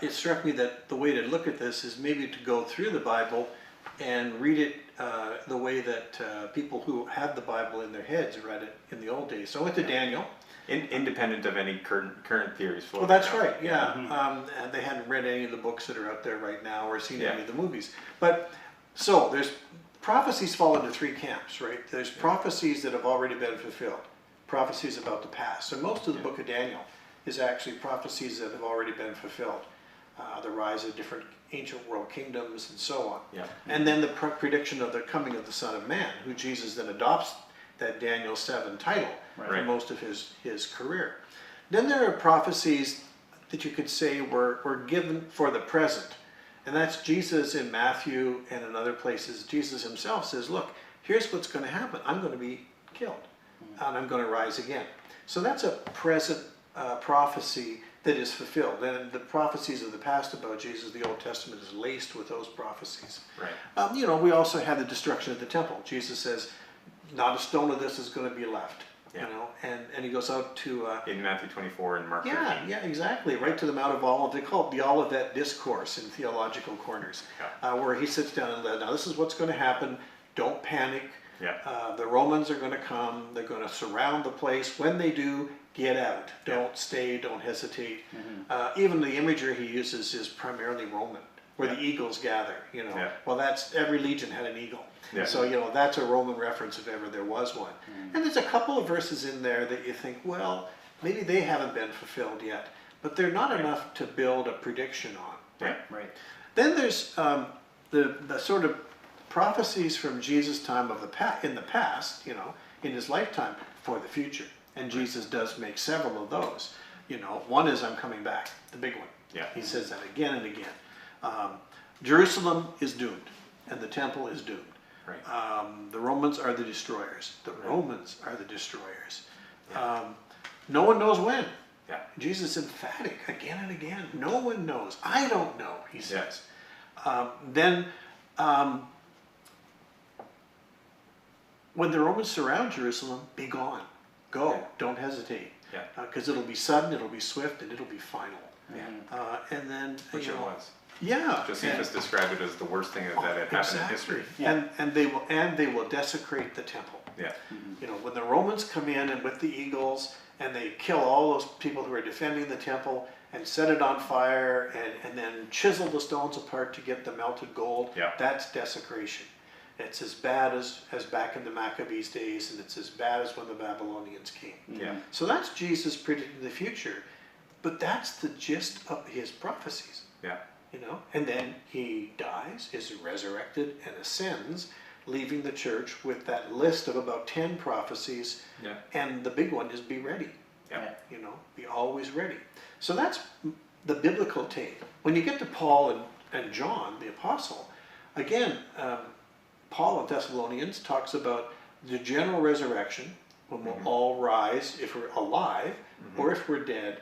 it struck me that the way to look at this is maybe to go through the Bible and read it the way that people who had the Bible in their heads read it in the old days. So I went to Daniel. Independent of any current theories. Well, that's right, yeah. And they hadn't read any of the books that are out there right now or seen any of the movies. But, so, there's prophecies fall into three camps, right? There's prophecies that have already been fulfilled. Prophecies about the past. So most of the book of Daniel is actually prophecies that have already been fulfilled. The rise of different ancient world kingdoms and so on. Yeah. And then the prediction of the coming of the Son of Man, who Jesus then adopts that Daniel 7 title for most of his career. Then there are prophecies that you could say were given for the present. And that's Jesus in Matthew and in other places. Jesus himself says, look, here's what's going to happen. I'm going to be killed and I'm going to rise again. So that's a present prophecy that is fulfilled. And the prophecies of the past about Jesus, the Old Testament is laced with those prophecies. Right. You know, we also have the destruction of the temple. Jesus says, not a stone of this is going to be left. You know, and he goes out to in Matthew 24 and Mark 13. Yeah, exactly. Right to the Mount of Olives. They call it the Olivet Discourse in theological corners, where he sits down and says, now this is what's going to happen. Don't panic. The Romans are going to come. They're going to surround the place. When they do, get out. Don't stay. Don't hesitate. Even the imagery he uses is primarily Roman, where the eagles gather. You know, well, that's every legion had an eagle. So, you know, that's a Roman reference if ever there was one. And there's a couple of verses in there that you think, well, maybe they haven't been fulfilled yet, but they're not enough to build a prediction on. Right. Then there's the sort of prophecies from Jesus' time of in the past, you know, in his lifetime for the future. And Jesus does make several of those. You know, one is I'm coming back, the big one. He says that again and again. Jerusalem is doomed, and the temple is doomed. The Romans are the destroyers. The Romans are the destroyers. No one knows when. Jesus is emphatic again and again. No one knows. I don't know, he says. Then, when the Romans surround Jerusalem, be gone. Go. Don't hesitate. Because it'll be sudden, it'll be swift, and it'll be final. And then, which it was. Josephus described it as the worst thing that had happened in history. And they will desecrate the temple. You know, when the Romans come in and with the eagles and they kill all those people who are defending the temple and set it on fire and then chisel the stones apart to get the melted gold, that's desecration. It's as bad as back in the Maccabees days, and it's as bad as when the Babylonians came. So that's Jesus predicting the future, but that's the gist of his prophecies. You know, and then he dies, is resurrected, and ascends, leaving the church with that list of about 10 prophecies. And the big one is be ready. You know, be always ready. So that's the biblical take. When you get to Paul and John, the apostle, again, Paul in Thessalonians talks about the general resurrection, when we'll all rise if we're alive, or if we're dead.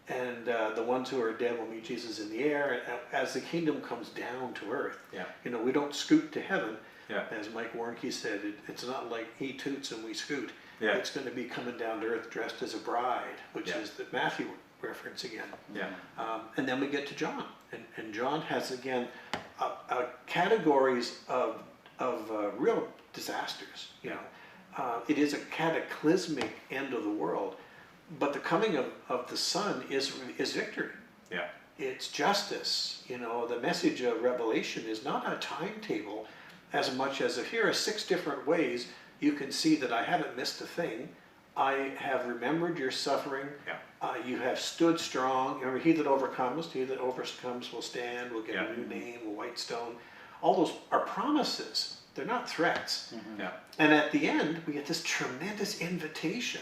And the ones who are dead will meet Jesus in the air as the kingdom comes down to earth. You know, we don't scoot to heaven. As Mike Warnke said, it's not like he toots and we scoot. It's going to be coming down to earth dressed as a bride, which is the Matthew reference again. And then we get to John. And John has, again, categories of real disasters. You know, it is a cataclysmic end of the world. But the coming of the Son is victory. It's justice. You know, the message of Revelation is not a timetable as much as if here are 6 different ways you can see that I haven't missed a thing. I have remembered your suffering. You have stood strong. Remember, he that overcomes will stand, will get a new name, a white stone. All those are promises. They're not threats. And at the end, we get this tremendous invitation.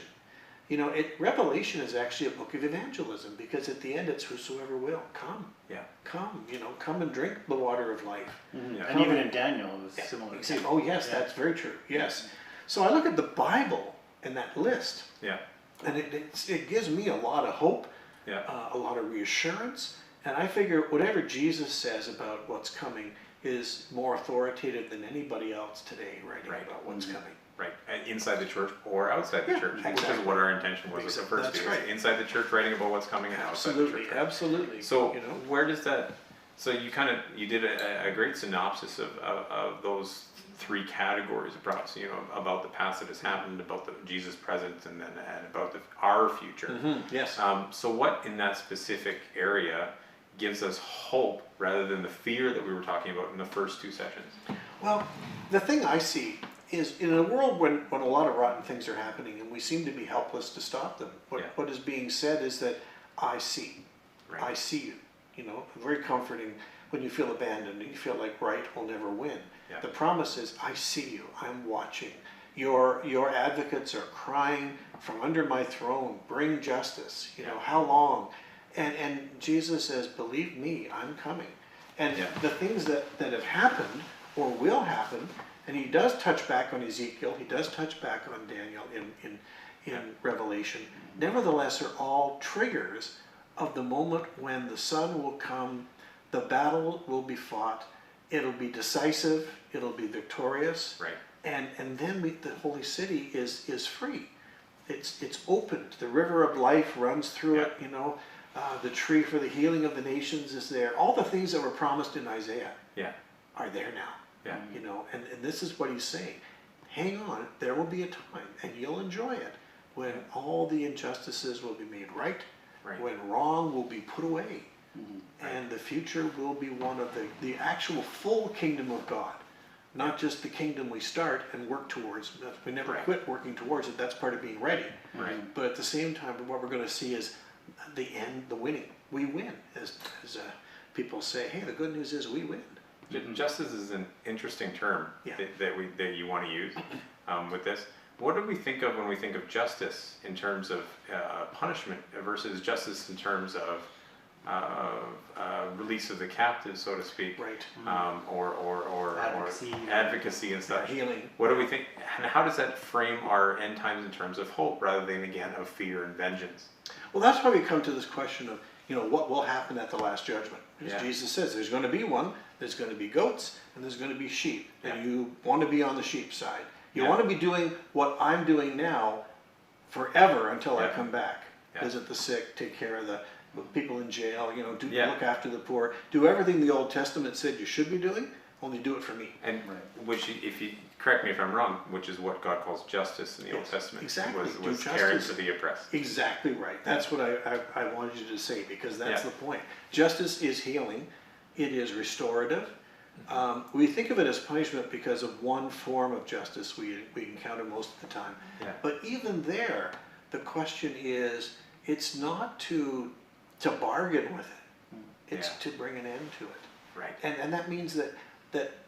You know, Revelation is actually a book of evangelism, because at the end it's whosoever will, come. Come, you know, come and drink the water of life. And even in Daniel it was similar. Exactly. Oh yes, that's very true. Yes. So I look at the Bible and that list, and it gives me a lot of hope, a lot of reassurance, and I figure whatever Jesus says about what's coming is more authoritative than anybody else today writing about what's coming. Right, inside the church or outside the church, which is what our intention was with the first two. Right. Inside the church, writing about what's coming, and outside the church. Absolutely. So where does that? So you did a great synopsis of those three categories of prophecy. About the past that has happened, about the Jesus present, and about our future. Yes. So what in that specific area gives us hope rather than the fear that we were talking about in the first two sessions? Well, the thing I see is in a world when a lot of rotten things are happening and we seem to be helpless to stop them, what is being said is that I see. Right. I see you. Very comforting when you feel abandoned and you feel like right will never win. Yeah. The promise is, I see you, I'm watching. Your advocates are crying from under my throne, bring justice. How long? And Jesus says, believe me, I'm coming. And the things that have happened or will happen, and he does touch back on Ezekiel, he does touch back on Daniel in Revelation, nevertheless are all triggers of the moment when the sun will come, the battle will be fought, it'll be decisive, it'll be victorious, Right. and then the holy city is free. It's opened. The river of life runs through it. The tree for the healing of the nations is there. All the things that were promised in Isaiah are there now. Yeah. And this is what he's saying. Hang on, there will be a time, and you'll enjoy it, when all the injustices will be made right. When wrong will be put away, and the future will be one of the actual full kingdom of God, not just the kingdom we start and work towards. We never quit working towards it. That's part of being ready. Right. But at the same time, what we're going to see is the end, the winning. We win, as people say. Hey, the good news is we win. Justice is an interesting term that you want to use with this. What do we think of when we think of justice in terms of punishment versus justice in terms of release of the captives, so to speak, Right. or Advocacy. advocacy and such? Healing. What do we think, and how does that frame our end times in terms of hope rather than, again, of fear and vengeance? Well, that's why we come to this question of, what will happen at the last judgment. Because Jesus says there's going to be one, there's going to be goats, and there's going to be sheep. And you want to be on the sheep side. You want to be doing what I'm doing now forever until I come back. Visit the sick, take care of the people in jail, look after the poor. Do everything the Old Testament said you should be doing, only do it for me. And which, if you correct me if I'm wrong, which is what God calls justice in the Old Testament. Exactly. Was caring for the oppressed. Exactly right. That's what I wanted you to say, because that's the point. Justice is healing. It is restorative. We think of it as punishment because of one form of justice we encounter most of the time. But even there, the question is, it's not to bargain with it. It's to bring an end to it. Right. And that means that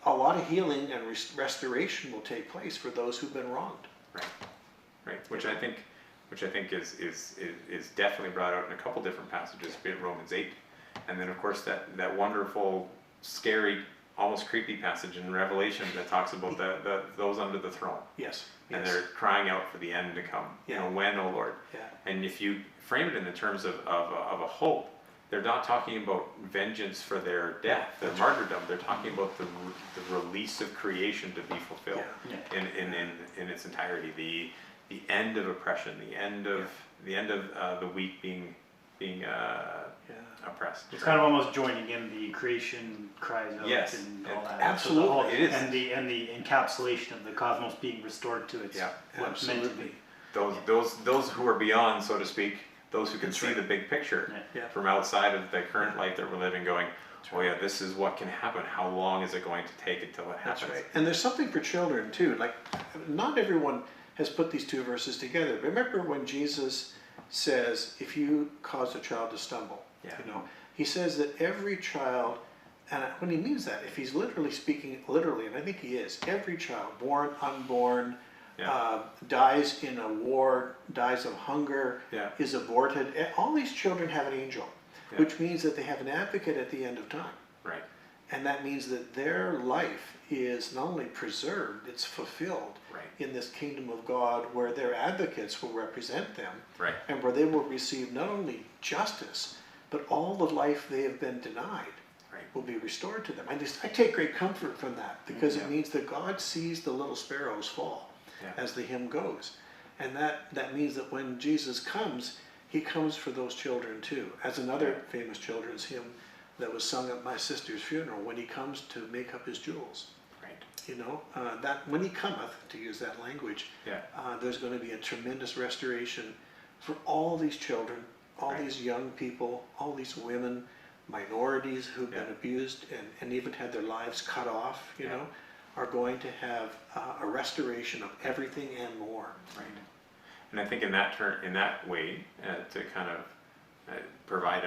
a lot of healing and restoration will take place for those who've been wronged. Right. Which I think is definitely brought out in a couple different passages, be it Romans 8, and then of course that wonderful, scary, almost creepy passage in Revelation that talks about those under the throne. Yes. And they're crying out for the end to come. When, O Lord? And if you frame it in the terms of a hope, they're not talking about vengeance for their death, their martyrdom. They're talking about the release of creation to be fulfilled in its entirety. The end of oppression, the end of the weak being oppressed. It's kind of almost joining in the creation cries out and all that. Absolutely, so it is. And the encapsulation of the cosmos being restored to its what's meant to be. Those who are beyond, so to speak, those who can see the big picture from outside of the current life that we're living, going, this is what can happen. How long is it going to take until it happens? That's right. And there's something for children too. Like, not everyone has put these two verses together. Remember when Jesus says, if you cause a child to stumble, he says that every child, and when he means that, if he's literally speaking literally, and I think he is, every child, born, unborn, dies in a war, dies of hunger, is aborted, all these children have an angel, which means that they have an advocate at the end of time. Right. And that means that their life is not only preserved, it's fulfilled in this kingdom of God, where their advocates will represent them, and where they will receive not only justice, but all the life they have been denied will be restored to them. I take great comfort from that, because it means that God sees the little sparrows fall. as the hymn goes. And that means that when Jesus comes, he comes for those children too. As another famous children's hymn that was sung at my sister's funeral, when he comes to make up his jewels. You know, that when he cometh, to use that language, there's going to be a tremendous restoration for all these children, all these young people, all these women, minorities who've been abused and even had their lives cut off, you know, are going to have a restoration of everything and more. Right. And I think in that way, to kind of provide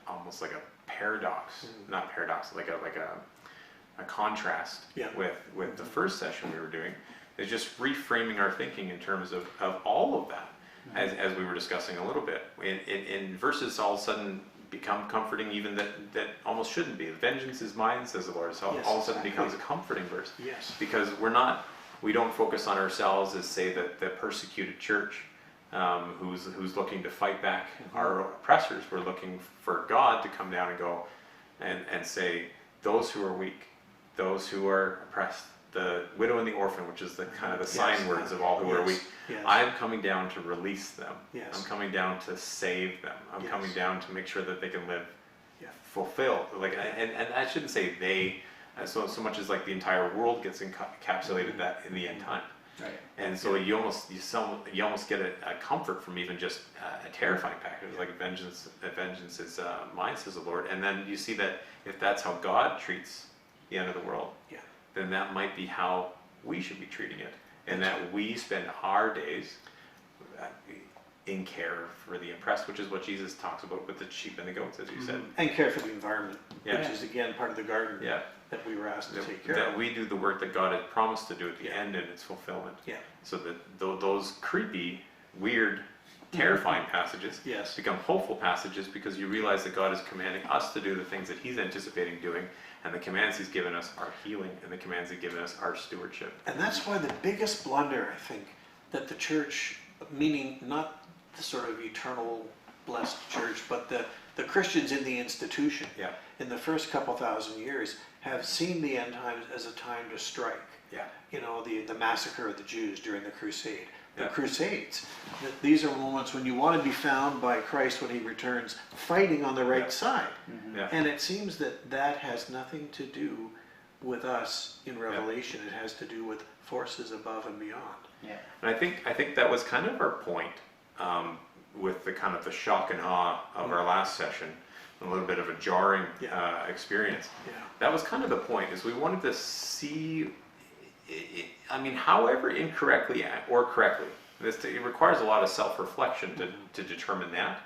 almost like a paradox, not paradox, like a contrast with the first session we were doing, is just reframing our thinking in terms of all of that, as we were discussing a little bit. In verses all of a sudden become comforting, even that almost shouldn't be. Vengeance is mine, says the Lord. So all of a sudden becomes a comforting verse. Yes. Because we don't focus on ourselves as, say, the persecuted church who's looking to fight back our oppressors. We're looking for God to come down and go and say, those who are weak, those who are oppressed, the widow and the orphan, which is the kind of the sign words of all who are weak. Yes. I'm coming down to release them. Yes. I'm coming down to save them. I'm coming down to make sure that they can live fulfilled. And I shouldn't say they, so much as like the entire world gets encapsulated that in the end time. Right. And so you almost get a comfort from even just a terrifying package, like vengeance is mine, says the Lord. And then you see that if that's how God treats the end of the world, then that might be how we should be treating it, and that we spend our days in care for the oppressed, which is what Jesus talks about with the sheep and the goats, as you said. And care for the environment, which is again part of the garden that we were asked to take care of. That we do the work that God had promised to do at the end in its fulfillment. So that those creepy, weird, terrifying passages become hopeful passages, because you realize that God is commanding us to do the things that he's anticipating doing, and the commands he's given us are healing, and the commands he's given us are stewardship. And that's why the biggest blunder, I think, that the church, meaning not the sort of eternal blessed church, but the Christians in the institution, in the first couple thousand years, have seen the end times as a time to strike. You know, the massacre of the Jews during the Crusade. The Crusades. These are moments when you want to be found by Christ when he returns, fighting on the right side. And it seems that has nothing to do with us in Revelation. It has to do with forces above and beyond. And I think that was kind of our point with the kind of the shock and awe of our last session, a little bit of a jarring experience. That was kind of the point, is we wanted to see, I mean, however incorrectly or correctly, it requires a lot of self-reflection to determine that,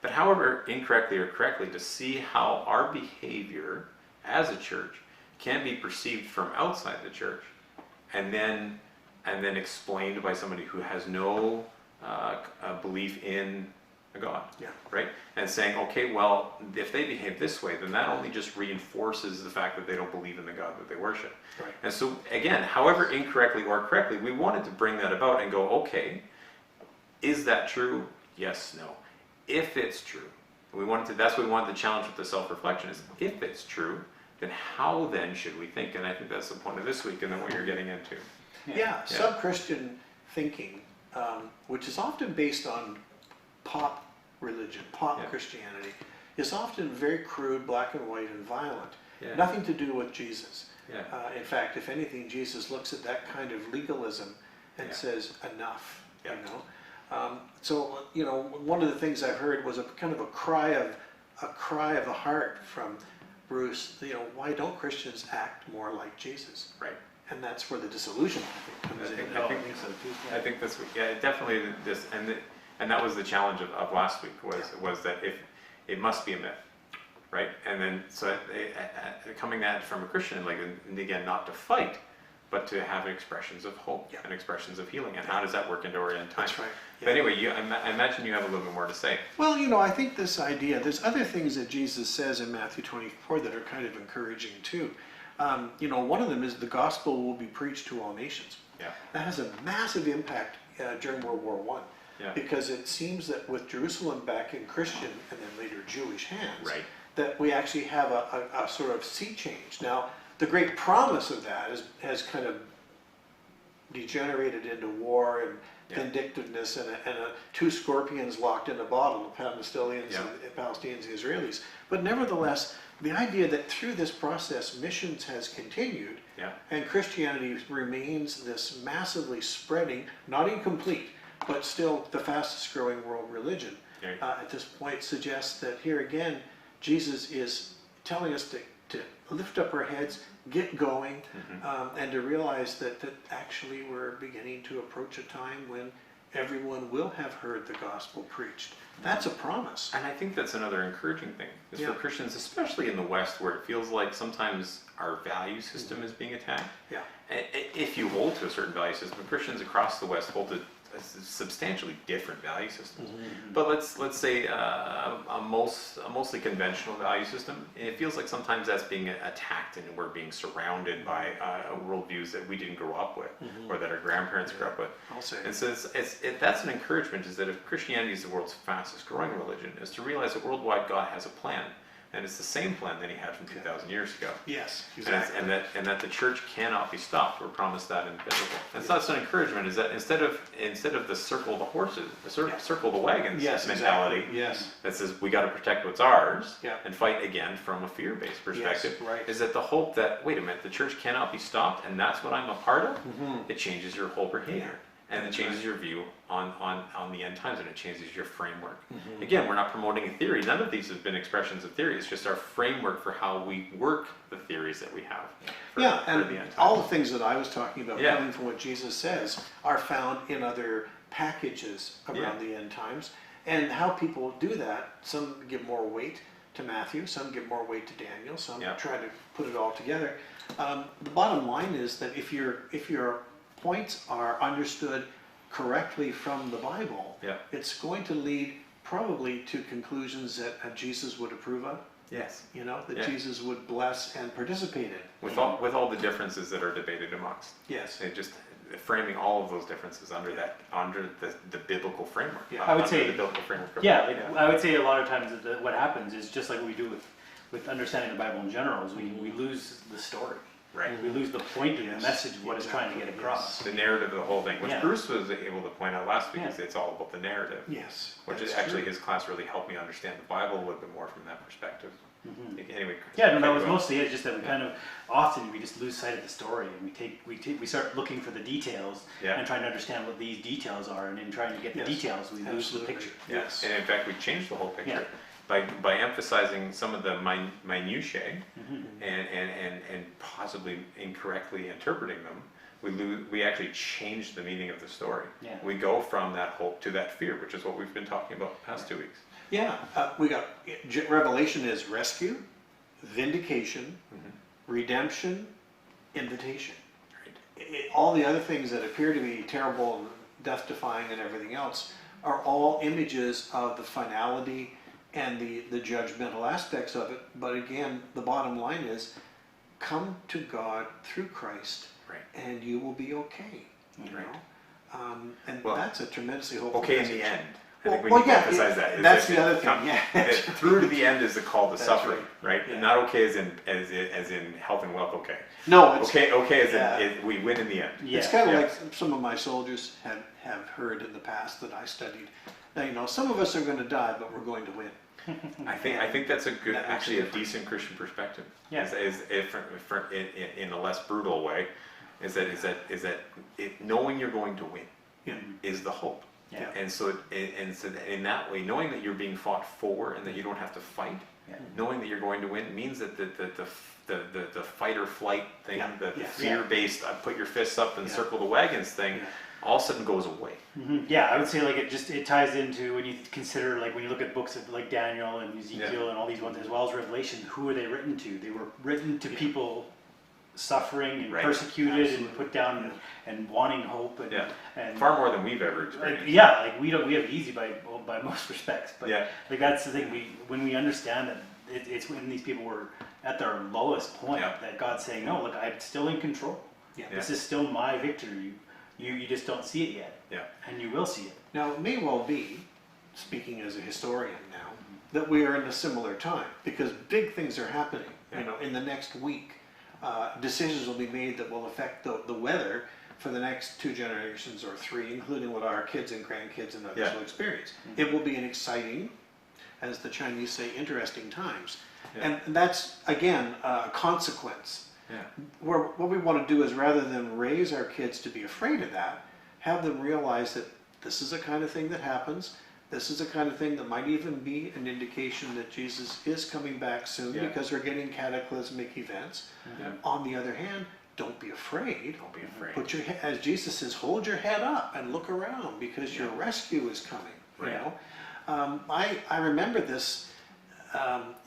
but however incorrectly or correctly, to see how our behavior as a church can be perceived from outside the church, and then explained by somebody who has no belief in a God, right? And saying, okay, well, if they behave this way, then that only just reinforces the fact that they don't believe in the God that they worship. And so, again, however incorrectly or correctly, we wanted to bring that about and go, okay, is that true? Yes, no. If it's true, that's what we wanted to challenge with the self-reflection, is if it's true, then how then should we think? And I think that's the point of this week and then what you're getting into. Sub-Christian thinking, which is often based on pop religion, pop Christianity, is often very crude, black and white, and violent. Nothing to do with Jesus. In fact, if anything, Jesus looks at that kind of legalism and says, enough, you know. So, you know, one of the things I've heard was a kind of a cry of the heart from Bruce, you know, why don't Christians act more like Jesus? And that's where the disillusionment, I think, comes in. I think that's, definitely this, and that was the challenge of last week, was that if it must be a myth, right? And then so coming at it from a Christian, like, and again, not to fight, but to have expressions of hope and expressions of healing. And how does that work into our end time? That's right. But anyway, I imagine you have a little bit more to say. Well, you know, I think this idea, there's other things that Jesus says in Matthew 24 that are kind of encouraging too. You know, one of them is the gospel will be preached to all nations. That has a massive impact during World War I. Because it seems that with Jerusalem back in Christian and then later Jewish hands, that we actually have a sort of sea change. Now, the great promise of that has kind of degenerated into war and vindictiveness and two scorpions locked in a bottle, the Palestinians and Palestinians and Israelis. But nevertheless, the idea that through this process, missions has continued, and Christianity remains this massively spreading, not incomplete, but still the fastest growing world religion, at this point suggests that here again, Jesus is telling us to lift up our heads, get going, and to realize that actually we're beginning to approach a time when everyone will have heard the gospel preached. That's a promise. And I think that's another encouraging thing, is for Christians, especially in the West, where it feels like sometimes our value system is being attacked. If you hold to a certain value system, Christians across the West hold to a substantially different value systems. But let's say a mostly conventional value system, it feels like sometimes that's being attacked, and we're being surrounded by worldviews that we didn't grow up with, or that our grandparents grew up with. And so that's an encouragement, is that if Christianity is the world's fastest growing religion, is to realize that worldwide God has a plan. And it's the same plan that he had from 2,000 years ago. Yes, exactly. And that the church cannot be stopped. We're promised that in the Bible. And so that's an encouragement, is that instead of the circle the horses, circle the wagons mentality, that says we got to protect what's ours and fight again from a fear-based perspective, is that the hope that, wait a minute, the church cannot be stopped, and that's what I'm a part of, it changes your whole behavior. And it changes your view on the end times, and it changes your framework. Again, we're not promoting a theory. None of these have been expressions of theory. It's just our framework for how we work the theories that we have. For and the end times. all the things that I was talking about, coming from what Jesus says, are found in other packages around the end times. And how people do that, some give more weight to Matthew, some give more weight to Daniel, some try to put it all together. The bottom line is that if your points are understood correctly from the Bible, it's going to lead probably to conclusions that Jesus would approve of. Yes. You know, that Jesus would bless and participate in. With all the differences that are debated amongst. Yes. It just framing all of those differences under the biblical framework. I would say the biblical framework. I would say a lot of times what happens is just like what we do with understanding the Bible in general, is we lose the story. Right. We lose the point of the message of what it's trying to get across. The narrative of the whole thing, which Bruce was able to point out last week, is it's all about the narrative. Yes. Which is actually his class really helped me understand the Bible a little bit more from that perspective. Anyway. That was mostly it. Just that we kind of often we just lose sight of the story, and we start looking for the details and trying to understand what these details are, and in trying to get the details, we lose the picture. Yes. And in fact, we changed the whole picture. By emphasizing some of the minutiae and possibly incorrectly interpreting them, we actually change the meaning of the story. We go from that hope to that fear, which is what we've been talking about the past 2 weeks. We got Revelation is rescue, vindication, redemption, invitation. All the other things that appear to be terrible and death-defying and everything else are all images of the finality and the judgmental aspects of it. But again, the bottom line is, come to God through Christ, and you will be okay. You know? And that's a tremendously hopeful okay message. In the end. I think we need to emphasize that. That's the other thing. Through to the end is the call to suffering, right? Not okay as in health and wealth. Okay. No. It's, okay as in we win in the end. It's kind of like some of my soldiers have heard in the past that I studied. Now, you know, some of us are going to die, but we're going to win. I think that's a good, actually a decent Christian perspective. In a less brutal way, is that knowing you're going to win is the hope. And so in that way, knowing that you're being fought for and that you don't have to fight, knowing that you're going to win means that the fight or flight thing, the fear-based put your fists up and circle the wagons thing, all of a sudden goes away. I would say like it ties into when you consider, like when you look at books of like Daniel and Ezekiel and all these ones, as well as Revelation, who are they written to? They were written to people suffering and persecuted and put down and wanting hope and far more than we've ever experienced. Like we have it easy by most respects, but like that's the thing, when we understand that it's when these people were at their lowest point that God's saying, no, look, I'm still in control. This is still my victory. You just don't see it yet, and you will see it. Now, it may well be, speaking as a historian now, that we are in a similar time, because big things are happening. You know, in the next week, decisions will be made that will affect the weather for the next 2 generations or 3, including what our kids and grandkids and others will experience. It will be an exciting, as the Chinese say, interesting times. And that's, again, a consequence. What we want to do is, rather than raise our kids to be afraid of that, have them realize that this is the kind of thing that happens. This is the kind of thing that might even be an indication that Jesus is coming back soon, because we're getting cataclysmic events. On the other hand, don't be afraid. Don't be afraid. Put your, as Jesus says, hold your head up and look around, because your rescue is coming. You know, I remember this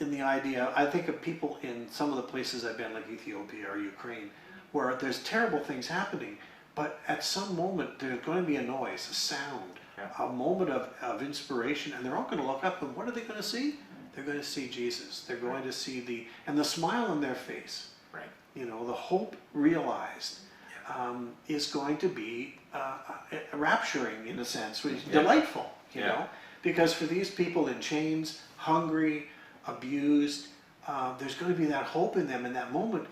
in the idea. I think of people in some of the places I've been, like Ethiopia or Ukraine, where there's terrible things happening, but at some moment there's going to be a noise, a sound, a moment of inspiration, and they're all going to look up, and what are they going to see? They're going to see Jesus. They're going to see the smile on their face. Right. You know, the hope realized is going to be rapturing, in a sense, which is delightful, you know, because for these people in chains, hungry, abused, there's going to be that hope in them in that moment.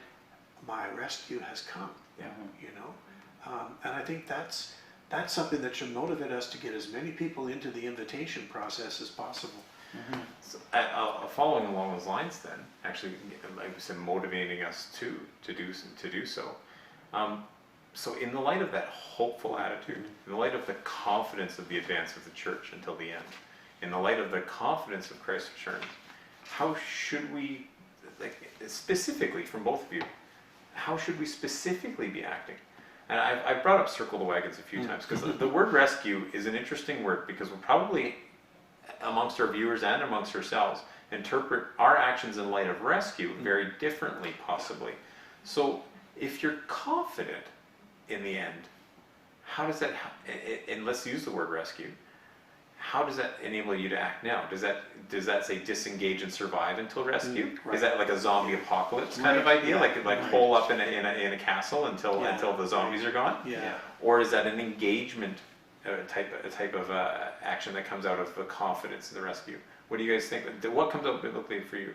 My rescue has come, you know, and I think that's something that should motivate us to get as many people into the invitation process as possible. So, following along those lines, then, actually, like I said, motivating us to do so. So, in the light of that hopeful attitude, in the light of the confidence of the advance of the church until the end, in the light of the confidence of Christ's return, how should we, like, specifically from both of you, how should we specifically be acting? And I've brought up circle the wagons a few times, because the word rescue is an interesting word, because we're probably, amongst our viewers and amongst ourselves, interpret our actions in light of rescue very differently, possibly. So if you're confident in the end, how does that, and let's use the word rescue, how does that enable you to act now? Does that say disengage and survive until rescue? Is that like a zombie apocalypse kind of idea, like hole up in a castle until the zombies are gone? Or is that an engagement type of action that comes out of the confidence in the rescue? What do you guys think? What comes out biblically for you?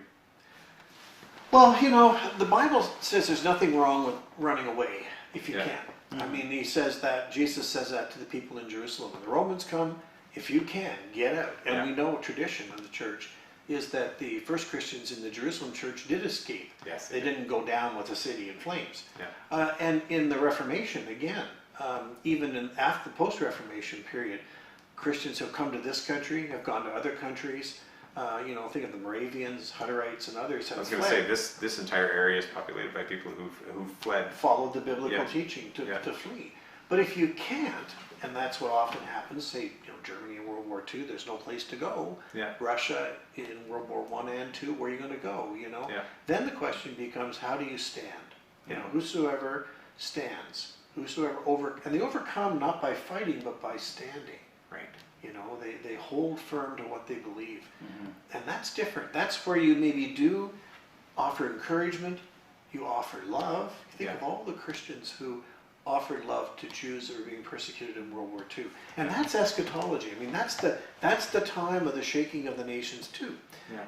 Well, you know, the Bible says there's nothing wrong with running away if you can. I mean, Jesus says that to the people in Jerusalem. When the Romans come, if you can, get out. And we know tradition of the church is that the first Christians in the Jerusalem church did escape. Yes, they didn't go down with the city in flames. And in the Reformation, again, even after the post-Reformation period, Christians have come to this country, have gone to other countries. You know, think of the Moravians, Hutterites, and others have fled. I was going to say, this entire area is populated by people who've fled. Followed the biblical teaching to flee. But if you can't, and that's what often happens, say, you know, Germany in World War II, there's no place to go. Russia in World War I and II, where are you going to go, you know? Then the question becomes, how do you stand? You know, whosoever stands, and they overcome not by fighting, but by standing. Right. You know, they hold firm to what they believe. And that's different. That's where you maybe do offer encouragement, you offer love. Think of all the Christians who offered love to Jews that were being persecuted in World War II. And that's eschatology. I mean, that's the time of the shaking of the nations too.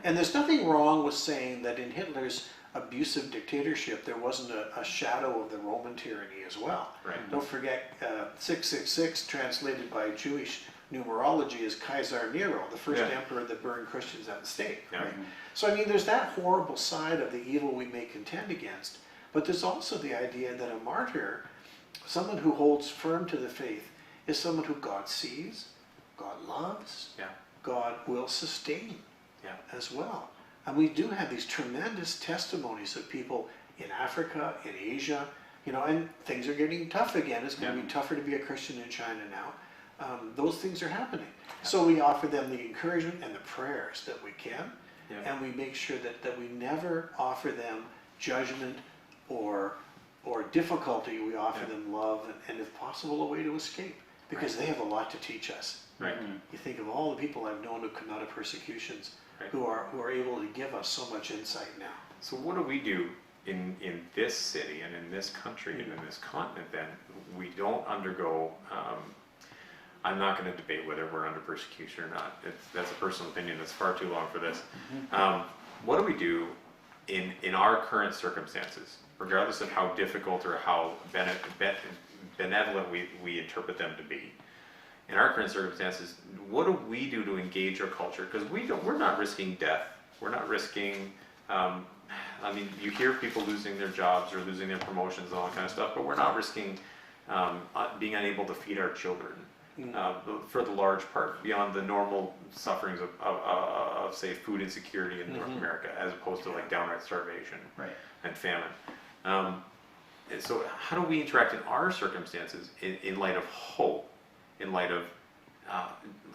And there's nothing wrong with saying that in Hitler's abusive dictatorship there wasn't a shadow of the Roman tyranny as well. Don't forget 666, translated by Jewish numerology, is Kaiser Nero, the first emperor that burned Christians at the stake. Right? So I mean, there's that horrible side of the evil we may contend against, but there's also the idea that a martyr, someone who holds firm to the faith, is someone who God sees, God loves, God will sustain as well. And we do have these tremendous testimonies of people in Africa, in Asia, you know, and things are getting tough again. It's going to be tougher to be a Christian in China now. Those things are happening. So we offer them the encouragement and the prayers that we can, and we make sure that we never offer them judgment or difficulty. We offer them love and if possible, a way to escape, because they have a lot to teach us. You think of all the people I've known who come out of persecutions, who are able to give us so much insight now. So what do we do in this city and in this country and in this continent then? We don't undergo, I'm not going to debate whether we're under persecution or not. That's a personal opinion that's far too long for this. What do we do in our current circumstances, regardless of how difficult or how benevolent we interpret them to be. In our current circumstances, what do we do to engage our culture? Because we're not risking death. We're not risking, I mean, you hear people losing their jobs or losing their promotions and all that kind of stuff, but we're not risking being unable to feed our children for the large part, beyond the normal sufferings of say, food insecurity in North America, as opposed to like downright starvation and famine. And so how do we interact in our circumstances in light of hope? In light of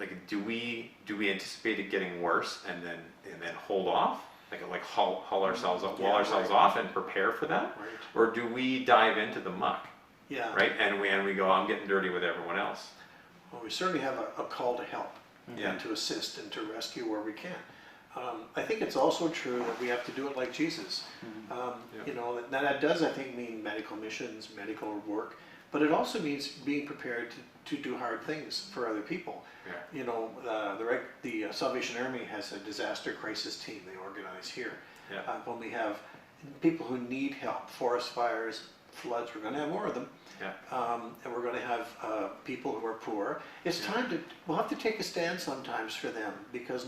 like, do we anticipate it getting worse and then hold off, like haul ourselves up, wall ourselves off and prepare for that, or do we dive into the muck? Right, and we go, I'm getting dirty with everyone else. Well, we certainly have a call to help and to assist and to rescue where we can. I think it's also true that we have to do it like Jesus. You know, that does, I think, mean medical missions, medical work, but it also means being prepared to do hard things for other people. You know, the Salvation Army has a disaster crisis team they organize here. When we have people who need help, forest fires, floods, we're going to have more of them. And we're going to have people who are poor. It's time we'll have to take a stand sometimes for them, because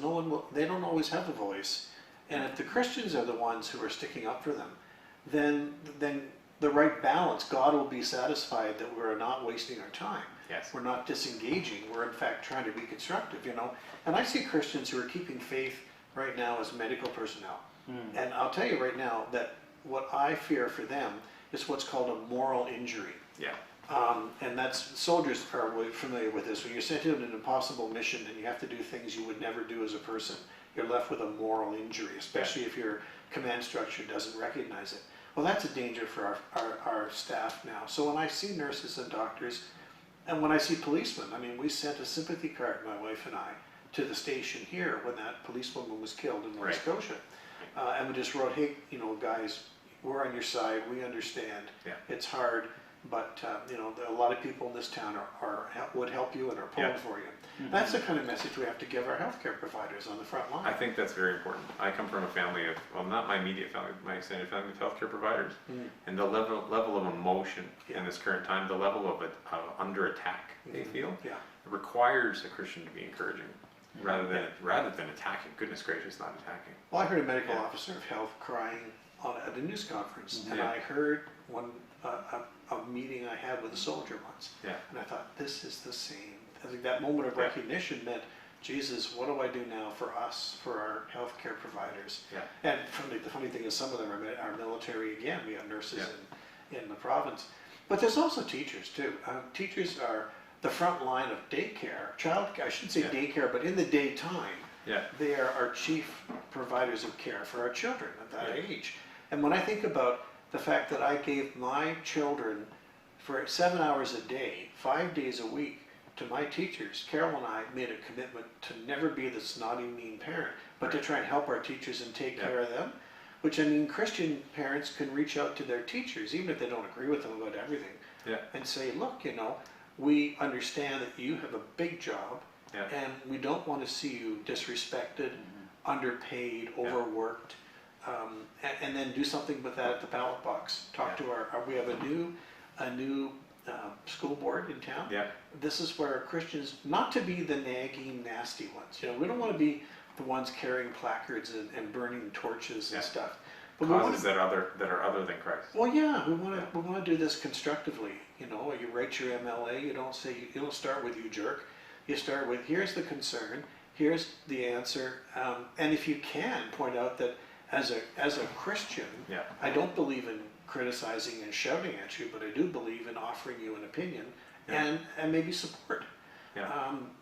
they don't always have a voice. And if the Christians are the ones who are sticking up for them, then the right balance, God will be satisfied that we're not wasting our time. We're not disengaging. We're in fact trying to be constructive, you know. And I see Christians who are keeping faith right now as medical personnel. And I'll tell you right now that what I fear for them is what's called a moral injury. And that's, soldiers are probably familiar with this. When you're sent on an impossible mission and you have to do things you would never do as a person, you're left with a moral injury, especially if your command structure doesn't recognize it. Well, that's a danger for our staff now. So when I see nurses and doctors, and when I see policemen, I mean, we sent a sympathy card, my wife and I, to the station here when that policewoman was killed in Nova Scotia. And we just wrote, hey, you know, guys, we're on your side, we understand, it's hard, but you know, a lot of people in this town would help you and are pulling for you. That's the kind of message we have to give our healthcare providers on the front line. I think that's very important. I come from a family of, well, not my immediate family, my extended family of healthcare providers, and the level of emotion in this current time, the level of under attack they feel, requires a Christian to be encouraging rather than attacking. Goodness gracious, not attacking. Well, I heard a medical officer of health crying at a news conference, and I heard a meeting I had with a soldier once, and I thought, this is the same. I think that moment of recognition meant, Jesus, what do I do now for us, for our healthcare providers? And the funny thing is, some of them are military again. We have nurses in the province, but there's also teachers too. Teachers are the front line of daycare, I shouldn't say daycare, but in the daytime, they are our chief providers of care for our children at that age. And when I think about the fact that I gave my children for 7 hours a day, 5 days a week, to my teachers, Carol and I made a commitment to never be the snotty, mean parent, but to try and help our teachers and take care of them. Which, I mean, Christian parents can reach out to their teachers, even if they don't agree with them about everything, and say, look, you know, we understand that you have a big job, and we don't want to see you disrespected, underpaid, overworked, and then do something with that at the ballot box. Talk to we have a new school board in town. This is where Christians, not to be the nagging, nasty ones. You know, we don't want to be the ones carrying placards and burning torches and stuff. But causes that are other than Christ. Well, we want to do this constructively. You know, you write your MLA. You don't start with "you jerk." You start with, here's the concern, here's the answer, and if you can point out that as a Christian, I don't believe in criticizing and shouting at you, but I do believe in offering you an opinion and maybe support.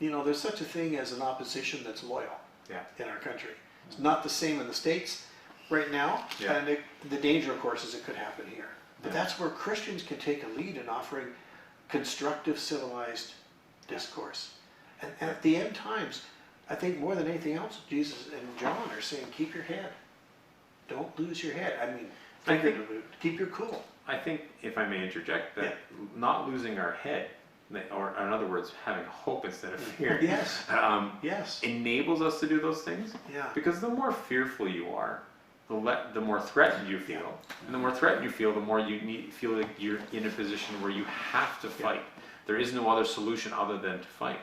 You know, there's such a thing as an opposition that's loyal in our country. It's not the same in the States right now, and the danger, of course, is it could happen here. But that's where Christians can take a lead in offering constructive, civilized discourse. And at the end times, I think more than anything else, Jesus and John are saying, keep your head. Don't lose your head. I mean, figuratively, keep your cool. I think, if I may interject, that not losing our head, or in other words, having hope instead of fear, Yes. enables us to do those things. Yeah. Because the more fearful you are, the more threatened you feel, and the more threatened you feel, the more you feel like you're in a position where you have to fight. There is no other solution other than to fight.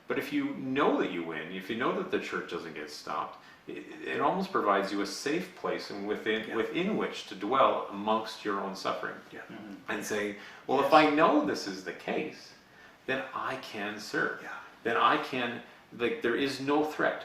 But if you know that you win, if you know that the church doesn't get stopped, it almost provides you a safe place and within which to dwell amongst your own suffering. And say, well, if I know this is the case, then I can serve. Then I can, like, there is no threat.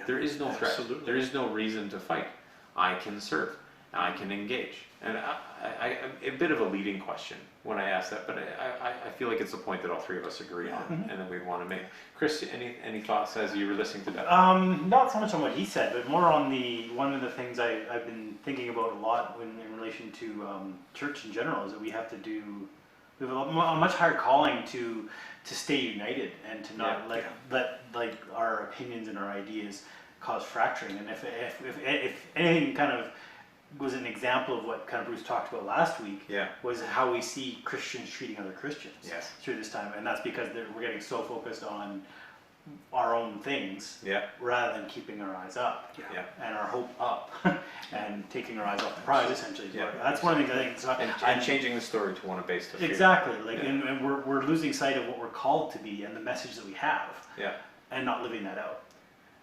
There is no threat. There is no reason to fight. I can serve. I can engage. And a bit of a leading question when I ask that, but I feel like it's a point that all three of us agree on and that we want to make. Chris, any thoughts as you were listening to that? Not so much on what he said, but more on one of the things I've been thinking about a lot in relation to church in general is that we have a much higher calling to stay united and to not let like our opinions and our ideas cause fracturing. And if anything kind of was an example of what kind of Bruce talked about last week, was how we see Christians treating other Christians through this time, and that's because we're getting so focused on our own things rather than keeping our eyes up and our hope up and taking our eyes off the prize essentially. That's one of the things I think. And changing the story to one based on exactly and we're losing sight of what we're called to be and the message that we have and not living that out.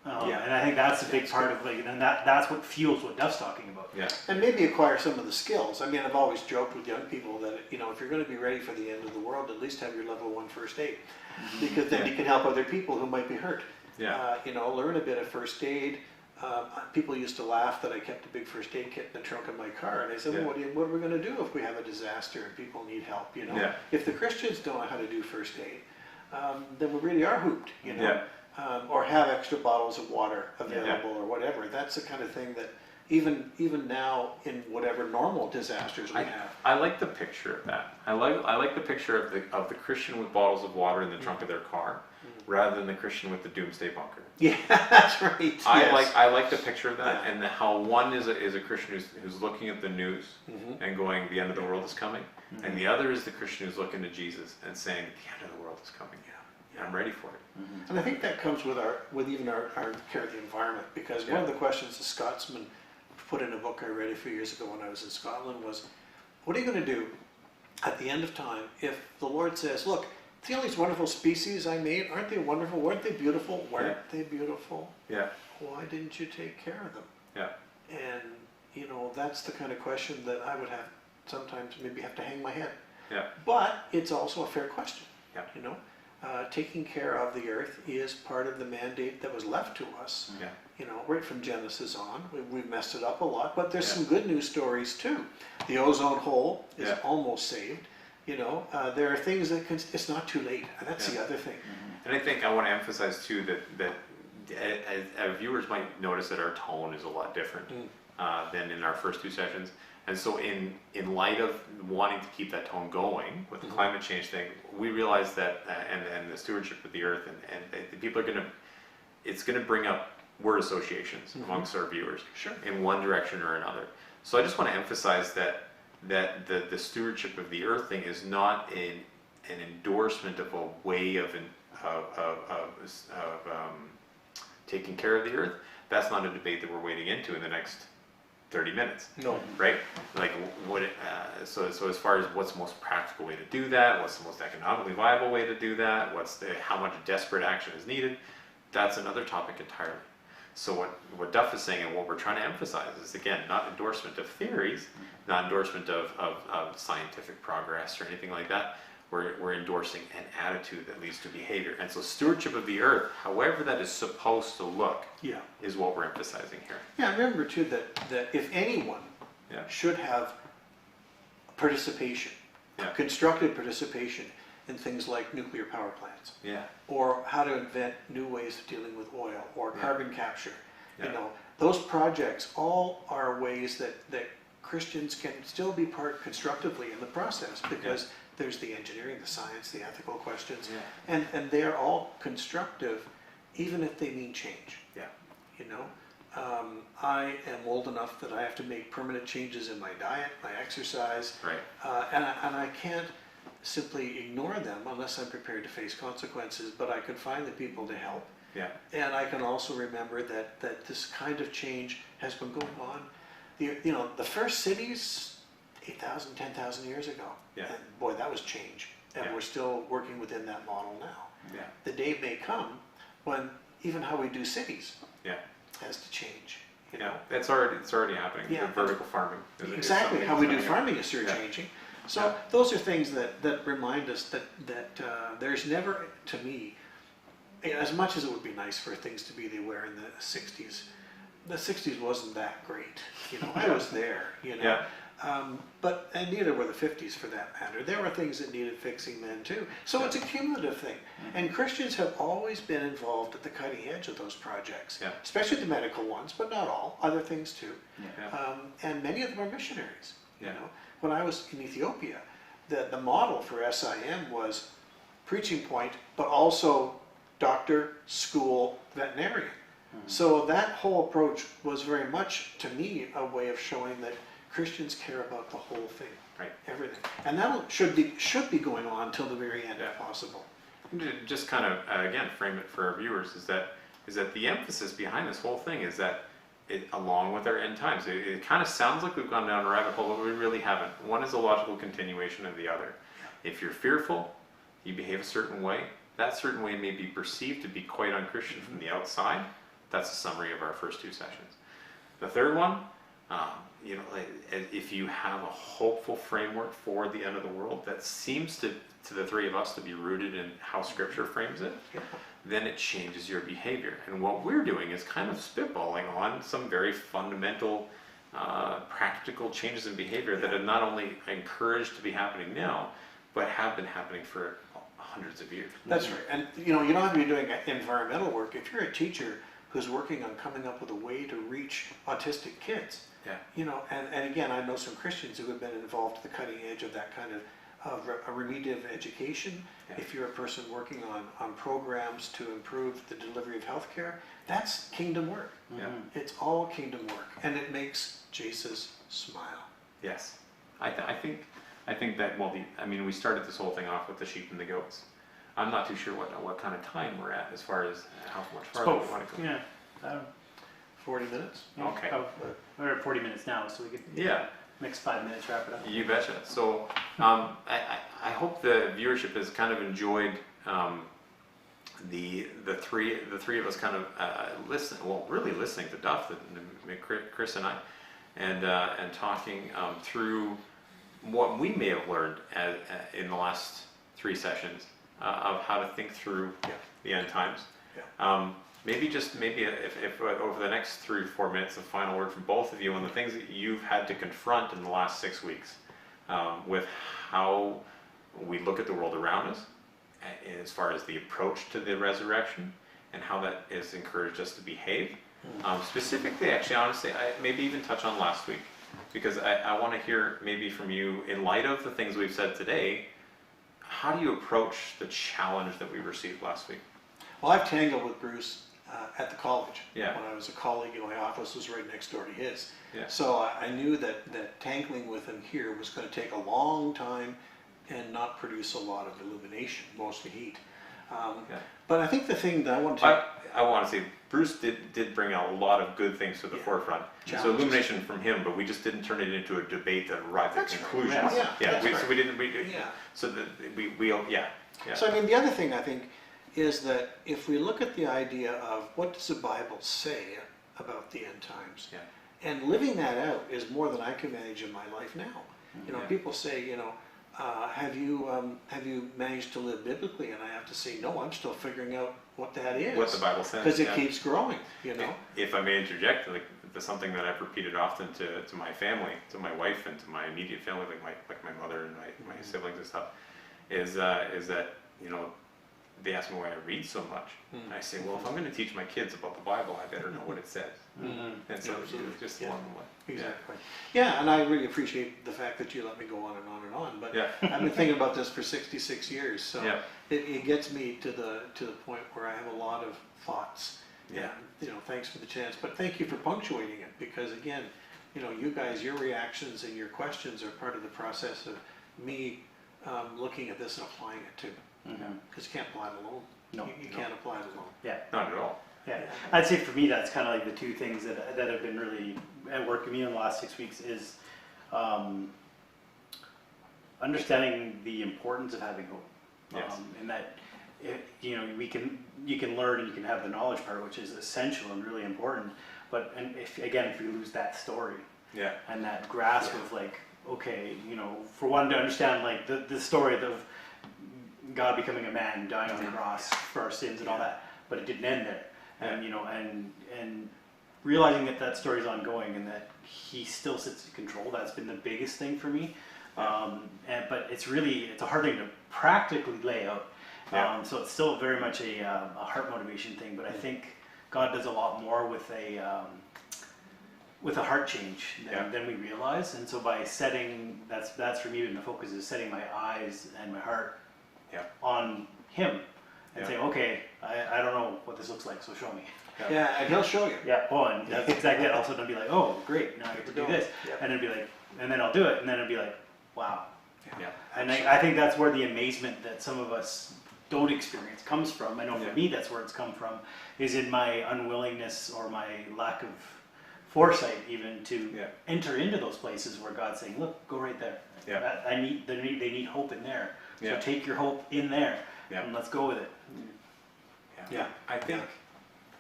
And I think that's a big part of and that's what fuels what Duff's talking about. And maybe acquire some of the skills. I mean, I've always joked with young people that, if you're going to be ready for the end of the world, at least have your level 1 first aid, because then you can help other people who might be hurt. Learn a bit of first aid. People used to laugh that I kept a big first aid kit in the trunk of my car, and I said, well, what are we going to do if we have a disaster and people need help? If the Christians don't know how to do first aid, then we really are hooped. Or have extra bottles of water available or whatever. That's the kind of thing that even now in whatever normal disasters we have. I like the picture of that. I like the picture of the Christian with bottles of water in the trunk of their car, rather than the Christian with the doomsday bunker. Yeah, that's right. I like the picture of that, and how one is a Christian who's looking at the news and going, the end of the world is coming, and the other is the Christian who's looking to Jesus and saying, the end of the world is coming. I'm ready for it. And I think that comes with even our care of the environment, because one of the questions the Scotsman put in a book I read a few years ago when I was in Scotland was, what are you going to do at the end of time if the Lord says, look, see all these wonderful species I made, aren't they wonderful, weren't they beautiful, weren't they beautiful? Why didn't you take care of them? And that's the kind of question that I would have sometimes maybe have to hang my head. But it's also a fair question. Taking care of the earth is part of the mandate that was left to us. Right from Genesis on. We've messed it up a lot, but there's some good news stories too. The ozone hole is almost saved. There are things that it's not too late, and that's the other thing. And I think I want to emphasize too that our viewers might notice that our tone is a lot different than in our first two sessions. And so in light of wanting to keep that tone going with the climate change thing, we realize that, and the stewardship of the earth, and the people are it's going to bring up word associations amongst our viewers in one direction or another. So I just want to emphasize that the stewardship of the earth thing is not an endorsement of a way of taking care of the earth. That's not a debate that we're wading into in the next 30 minutes. No. Right? Like, so as far as what's the most practical way to do that, what's the most economically viable way to do that, how much desperate action is needed, that's another topic entirely. So what Duff is saying and what we're trying to emphasize is, again, not endorsement of theories, not endorsement of scientific progress or anything like that. We're endorsing an attitude that leads to behavior. And so stewardship of the earth, however that is supposed to look, is what we're emphasizing here. Yeah, remember too that if anyone should have participation, constructive participation in things like nuclear power plants, or how to invent new ways of dealing with oil, or carbon capture, those projects all are ways that Christians can still be part constructively in the process, because there's the engineering, the science, the ethical questions, and they're all constructive, even if they mean change. I am old enough that I have to make permanent changes in my diet, my exercise, and I can't simply ignore them unless I'm prepared to face consequences, but I can find the people to help. And I can also remember that this kind of change has been going on the first cities, 8,000, 10,000 years ago. Yeah. And boy, that was change. And we're still working within that model now. Yeah. The day may come when even how we do cities Yeah. has to change. Yeah, it's already happening. Yeah. The vertical farming. Exactly. How we do farming is changing. So those are things that remind us that there's never, to me, as much as it would be nice for things to be they were in the 60s, the 60s wasn't that great. I was there, Yeah. And neither were the 50s for that matter. There were things that needed fixing then too. So it's a cumulative thing. And Christians have always been involved at the cutting edge of those projects, especially the medical ones, but not all, other things too. And many of them are missionaries. When I was in Ethiopia, the model for SIM was preaching point, but also doctor, school, veterinarian. So that whole approach was very much, to me, a way of showing that Christians care about the whole thing, everything, and that should be going on until the very end, if possible. Just kind of again frame it for our viewers is that the emphasis behind this whole thing is that along with our end times, it kind of sounds like we've gone down a rabbit hole, but we really haven't. One is a logical continuation of the other. If you're fearful, you behave a certain way. That certain way may be perceived to be quite unchristian from the outside. That's a summary of our first two sessions. The third one, if you have a hopeful framework for the end of the world that seems to the three of us to be rooted in how Scripture frames it, then it changes your behavior. And what we're doing is kind of spitballing on some very fundamental, practical changes in behavior that are not only encouraged to be happening now, but have been happening for hundreds of years. That's right. And you don't have to be doing environmental work. If you're a teacher who's working on coming up with a way to reach autistic kids, and again, I know some Christians who have been involved at the cutting edge of that kind of a remediative education. If you're a person working on programs to improve the delivery of healthcare, that's kingdom work. It's all kingdom work, and it makes Jesus smile. Yes, I think that we started this whole thing off with the sheep and the goats. I'm not too sure what kind of time we're at as far as how much farther we want to go. Yeah, 40 minutes. Okay. We're at 40 minutes now, so we could next 5 minutes wrap it up. You betcha. So I hope the viewership has kind of enjoyed the three of us kind of really listening to Duff, Chris and I, and talking through what we may have learned in the last three sessions of how to think through the end times. Maybe if over the next 3 or 4 minutes, a final word from both of you on the things that you've had to confront in the last 6 weeks with how we look at the world around us as far as the approach to the resurrection and how that has encouraged us to behave. Specifically, actually, honestly, maybe even touch on last week, because I want to hear maybe from you, in light of the things we've said today, how do you approach the challenge that we received last week? Well, I've tangled with Bruce at the college. When I was a colleague, my office was right next door to his. So I knew that tangling with him here was going to take a long time and not produce a lot of illumination, mostly heat. But I think the thing that I want to say, Bruce did bring out a lot of good things to the forefront. So illumination from him, but we just didn't turn it into a debate that arrived at conclusions. So I mean, the other thing I think is that if we look at the idea of what does the Bible say about the end times, and living that out is more than I can manage in my life now. People say, have you managed to live biblically? And I have to say, no, I'm still figuring out what that is. What the Bible says. Because it keeps growing, If I may interject, something that I've repeated often to my family, to my wife and to my immediate family, like my mother and my siblings and stuff, is that, they ask me why I read so much. And I say, well, if I'm going to teach my kids about the Bible, I better know what it says. And so it's just along the way. Exactly. Yeah, and I really appreciate the fact that you let me go on and on and on. But I've been thinking about this for 66 years, so it gets me to the point where I have a lot of thoughts. And, thanks for the chance. But thank you for punctuating it, because again, you guys, your reactions and your questions are part of the process of me looking at this and applying it too. Because you can't apply it alone. You can't apply it alone. Not at all. Yeah, I'd say for me that's kind of like the two things that have been really at work with me in the last 6 weeks is understanding the importance of having hope. Yes. And that you know you can learn and you can have the knowledge part, which is essential and really important. But if you lose that story, and that grasp of like, okay, you know, for one to understand like the story of God becoming a man, dying on the cross for our sins and all that, but it didn't end there. And you know, and realizing that story is ongoing and that He still sits in control. That's been the biggest thing for me. But it's a hard thing to practically lay out. So it's still very much a heart motivation thing. But I think God does a lot more with a heart change than we realize. And so by setting that's for me, and the focus is setting my eyes and my heart on Him. And say, okay, I don't know what this looks like, so show me. Yeah, and He'll show you. Yeah, oh, and that's exactly it. Also, don't be like, oh, great, now I get to do this. And then be like, and then I'll do it, and then it'll be like, wow. Yeah. And I think that's where the amazement that some of us don't experience comes from. I know for me that's where it's come from, is in my unwillingness or my lack of foresight even to enter into those places where God's saying, look, go right there. They need hope in there. So take your hope in there. And let's go with it.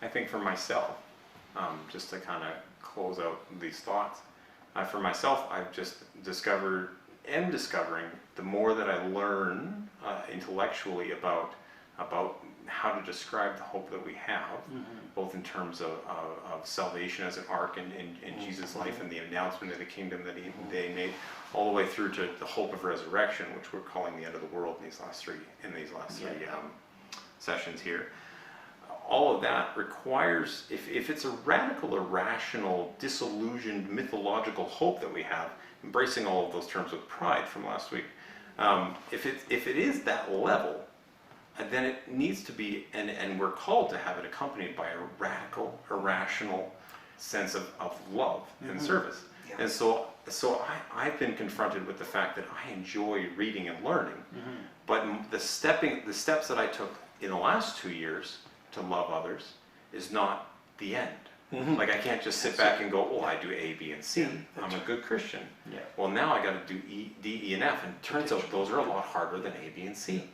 I think for myself, just to kind of close out these thoughts, for myself, I've just discovering the more that I learn intellectually about how to describe the hope that we have, both in terms of salvation as an arc in Jesus' life and the announcement of the kingdom that they made, all the way through to the hope of resurrection, which we're calling the end of the world in these last three sessions here. All of that requires, if it's a radical, irrational, disillusioned, mythological hope that we have, embracing all of those terms with pride from last week, if it is that level, then it needs to be, and we're called to have it accompanied by a radical, irrational sense of love and service. And so I've been confronted with the fact that I enjoy reading and learning, but the steps that I took in the last 2 years to love others is not the end. Like I can't just sit back and go, oh, I do A, B, and C. I'm a good Christian. Well, now I got to do D, E, and F, and it turns out those are a lot harder than A, B, and C.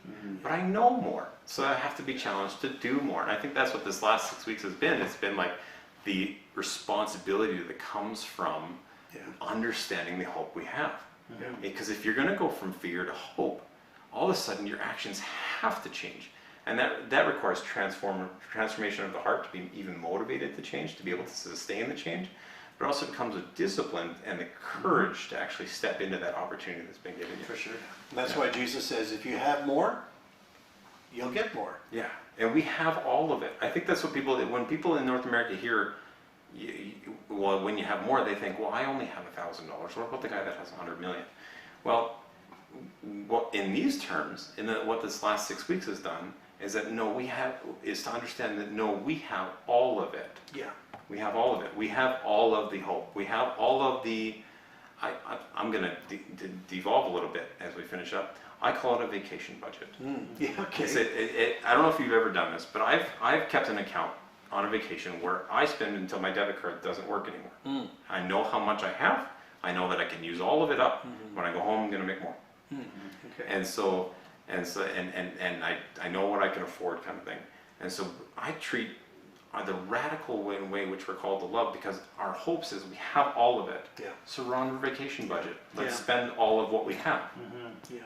But I know more, so I have to be challenged to do more. And I think that's what this last 6 weeks has been. It's been like the responsibility that comes from understanding the hope we have. Because if you're going to go from fear to hope, all of a sudden your actions have to change. And that requires transformation of the heart to be even motivated to change, to be able to sustain the change. But it also comes with discipline and the courage to actually step into that opportunity that's been given you. For sure. And that's why Jesus says, if you have more, you'll get more. Yeah, and we have all of it. I think that's what when people in North America hear, when you have more, they think, well, I only have $1,000. What about the guy that has 100 million? Well, in these terms, what this last 6 weeks has done, is that is to understand that we have all of it. Yeah. We have all of it. We have all of the hope. We have all of the, I'm going to devolve a little bit as we finish up. I call it a vacation budget. Yeah, okay. I don't know if you've ever done this, but I've kept an account on a vacation where I spend until my debit card doesn't work anymore. I know how much I have. I know that I can use all of it up. When I go home, I'm going to make more. Okay. And I know what I can afford, kind of thing. And so I treat the radical way in which we're called to love, because our hope says we have all of it. So we're on a vacation budget. Let's spend all of what we have.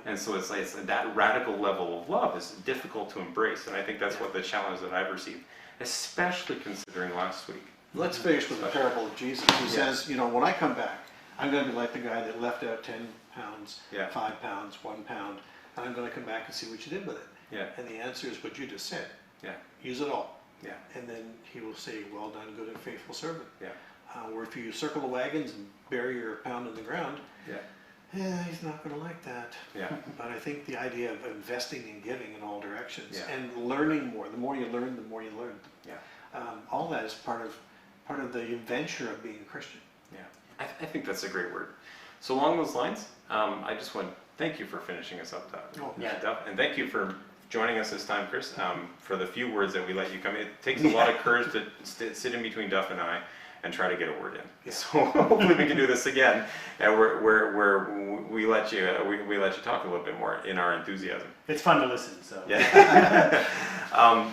And so it's that radical level of love is difficult to embrace, and I think that's what the challenge that I've received, especially considering last week. Let's finish with the parable of Jesus. He says, when I come back, I'm going to be like the guy that left out 10 pounds, 5 pounds, 1 pound, and I'm going to come back and see what you did with it. And the answer is what you just said. Use it all. And then He will say, well done, good and faithful servant. Or if you circle the wagons and bury your pound in the ground, He's not going to like that. But I think the idea of investing and giving in all directions and learning more. The more you learn, the more you learn. All that is part of the adventure of being a Christian. I think that's a great word. So along those lines, I just want to thank you for finishing us up, Duff. Yeah. And thank you for joining us this time, Chris, for the few words that we let you come in. It takes a lot of courage to sit in between Duff and I and try to get a word in. Yeah. So hopefully we can do this again, and we let you talk a little bit more in our enthusiasm. It's fun to listen. So yeah.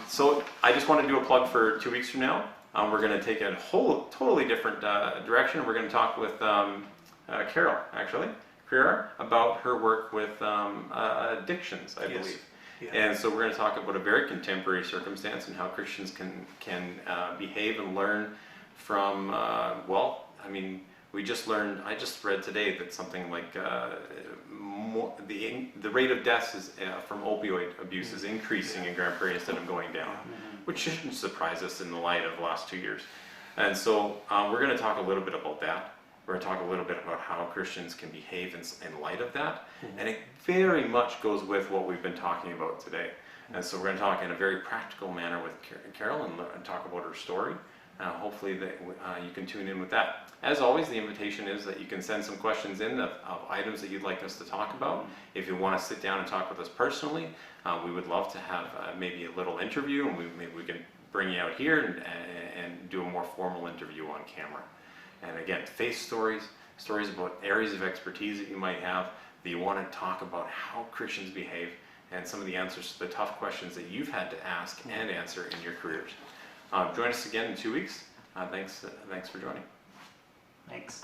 So I just want to do a plug for 2 weeks from now. We're going to take a totally different direction. We're going to talk with Carol, actually, Crerar, about her work with addictions, I believe. Yeah. And so we're going to talk about a very contemporary circumstance and how Christians can behave and learn from, we just learned, I just read today that something like the rate of deaths is, from opioid abuse is increasing in Grand Prairie instead of going down, which shouldn't surprise us in the light of the last 2 years. And so we're going to talk a little bit about that. We're going to talk a little bit about how Christians can behave in light of that. And it very much goes with what we've been talking about today. And so we're going to talk in a very practical manner with Carol and talk about her story. Hopefully that you can tune in with that. As always, the invitation is that you can send some questions in of items that you'd like us to talk about. If you want to sit down and talk with us personally, we would love to have maybe a little interview, and maybe we can bring you out here and do a more formal interview on camera. And again, faith stories about areas of expertise that you might have, that you want to talk about how Christians behave, and some of the answers to the tough questions that you've had to ask and answer in your careers. Join us again in 2 weeks. Thanks for joining. Thanks.